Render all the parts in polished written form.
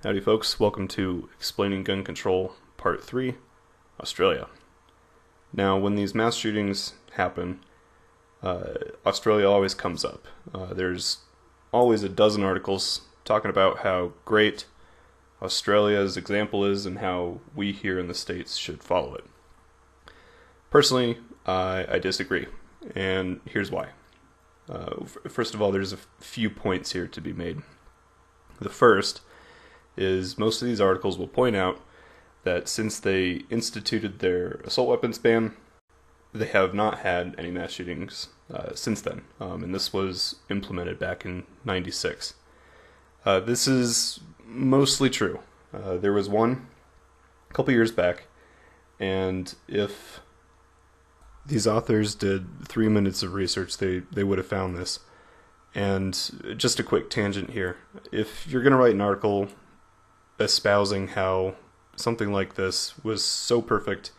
Howdy folks, welcome to Explaining Gun Control Part 3, Australia. Now when these mass shootings happen, Australia always comes up. There's always a dozen articles talking about how great Australia's example is and how we here in the States should follow it. Personally, I disagree, and here's why. First of all, there's a few points here to be made. The first is most of these articles will point out that since they instituted their assault weapons ban, they have not had any mass shootings since then, and this was implemented back in '96. This is mostly true. There was one a couple years back, and if these authors did 3 minutes of research, they would have found this. And just a quick tangent here. If you're going to write an article espousing how something like this was so perfect,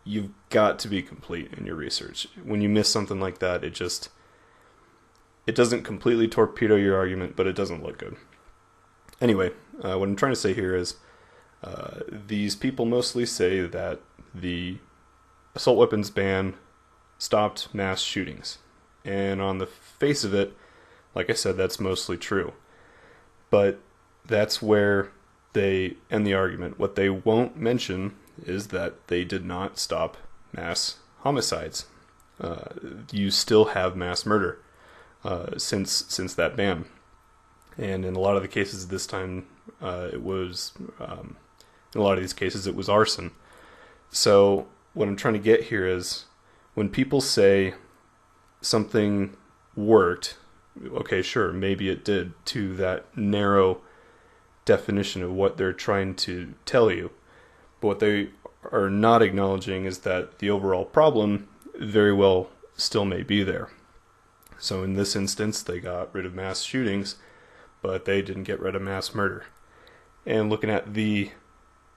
you've got to be complete in your research. When you miss something like that, it doesn't completely torpedo your argument, but it doesn't look good. Anyway, what I'm trying to say here is these people mostly say that the assault weapons ban stopped mass shootings. And on the face of it, like I said, that's mostly true. But that's where they end the argument. What they won't mention is that they did not stop mass homicides. You still have mass murder since that ban. And in a lot of the cases this time, in a lot of these cases, it was arson. So what I'm trying to get here is when people say something worked, okay, sure, maybe it did to that narrow definition of what they're trying to tell you. But what they are not acknowledging is that the overall problem very well still may be there. So in this instance, they got rid of mass shootings, but they didn't get rid of mass murder. And looking at the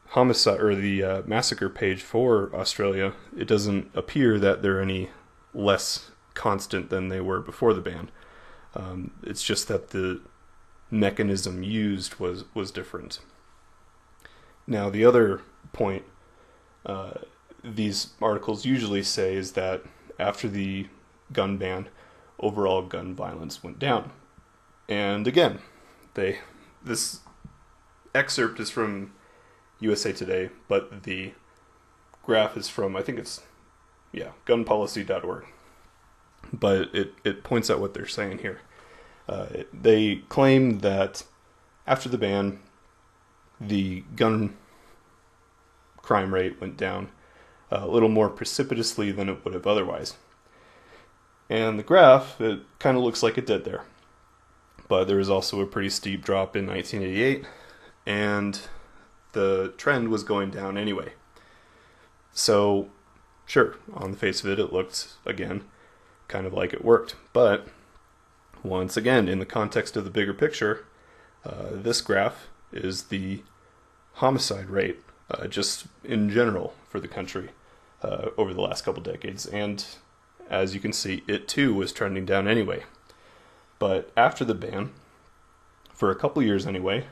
homicide or the massacre page for Australia, it doesn't appear that they're any less constant than they were before the ban. It's just that the mechanism used was different. Now, the other point these articles usually say is that after the gun ban, overall gun violence went down. And again, this excerpt is from USA Today, but the graph is from, I think it's, gunpolicy.org. But it points out what they're saying here. They claim that after the ban, the gun crime rate went down a little more precipitously than it would have otherwise. And the graph, it kind of looks like it did there. But there was also a pretty steep drop in 1988, and the trend was going down anyway. So, sure, on the face of it, it looked, again, kind of like it worked. But once again, in the context of the bigger picture, this graph is the homicide rate just in general for the country over the last couple decades. And as you can see, it too was trending down anyway. But after the ban, for a couple years anyway,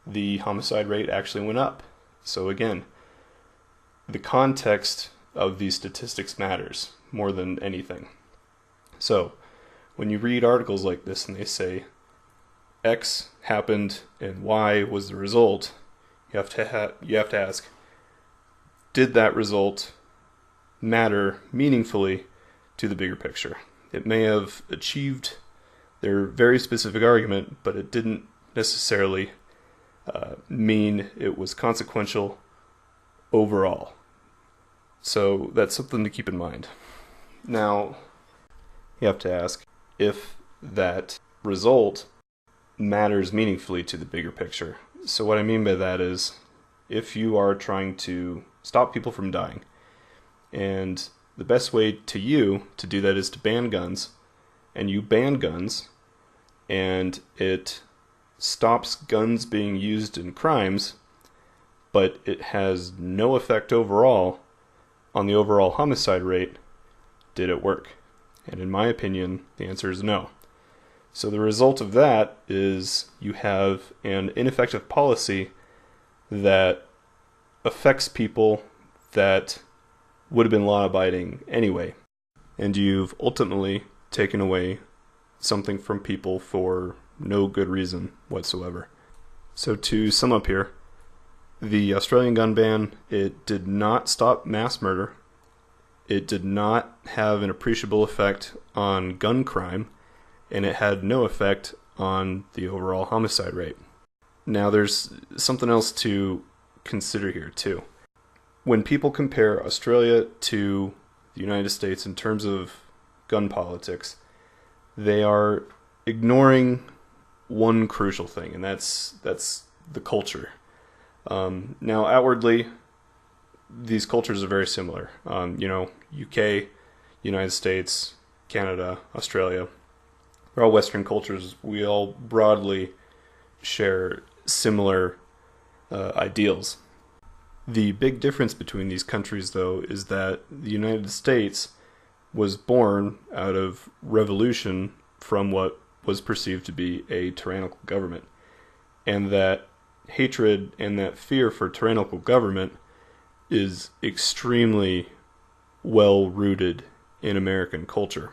the homicide rate actually went up. So again, the context of these statistics matters more than anything. So when you read articles like this and they say X happened and Y was the result, you have to ask, did that result matter meaningfully to the bigger picture? It may have achieved their very specific argument, but it didn't necessarily mean it was consequential overall. So that's something to keep in mind. Now, you have to ask if that result matters meaningfully to the bigger picture. So what I mean by that is, if you are trying to stop people from dying, and the best way to do that is to ban guns, and you ban guns, and it stops guns being used in crimes, but it has no effect overall on the overall homicide rate, did it work? And in my opinion, the answer is no. So the result of that is you have an ineffective policy that affects people that would have been law-abiding anyway. And you've ultimately taken away something from people for no good reason whatsoever. So to sum up here, the Australian gun ban, it did not stop mass murder. It did not have an appreciable effect on gun crime, and it had no effect on the overall homicide rate. Now there's something else to consider here too. When people compare Australia to the United States in terms of gun politics, they are ignoring one crucial thing, and that's the culture. Now, outwardly, these cultures are very similar. UK, United States, Canada, Australia, they're all Western cultures. We all broadly share similar ideals. The big difference between these countries, though, is that the United States was born out of revolution from what was perceived to be a tyrannical government, and that hatred and that fear for tyrannical government is extremely well rooted in American culture.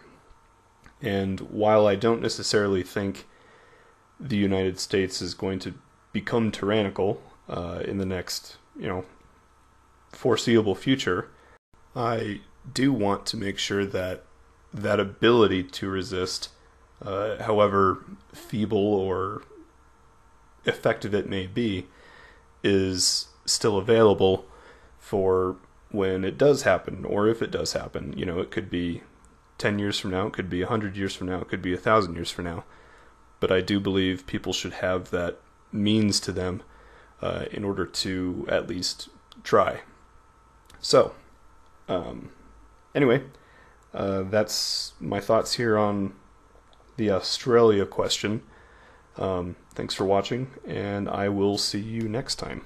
And while I don't necessarily think the United States is going to become tyrannical in the next, foreseeable future, I do want to make sure that that ability to resist, however feeble or effective it may be, is still available for when it does happen, or if it does happen. It could be 10 years from now, it could be 100 years from now, it could be 1,000 years from now. But I do believe people should have that means to them in order to at least try. So, anyway, that's my thoughts here on the Australia question. Thanks for watching, and I will see you next time.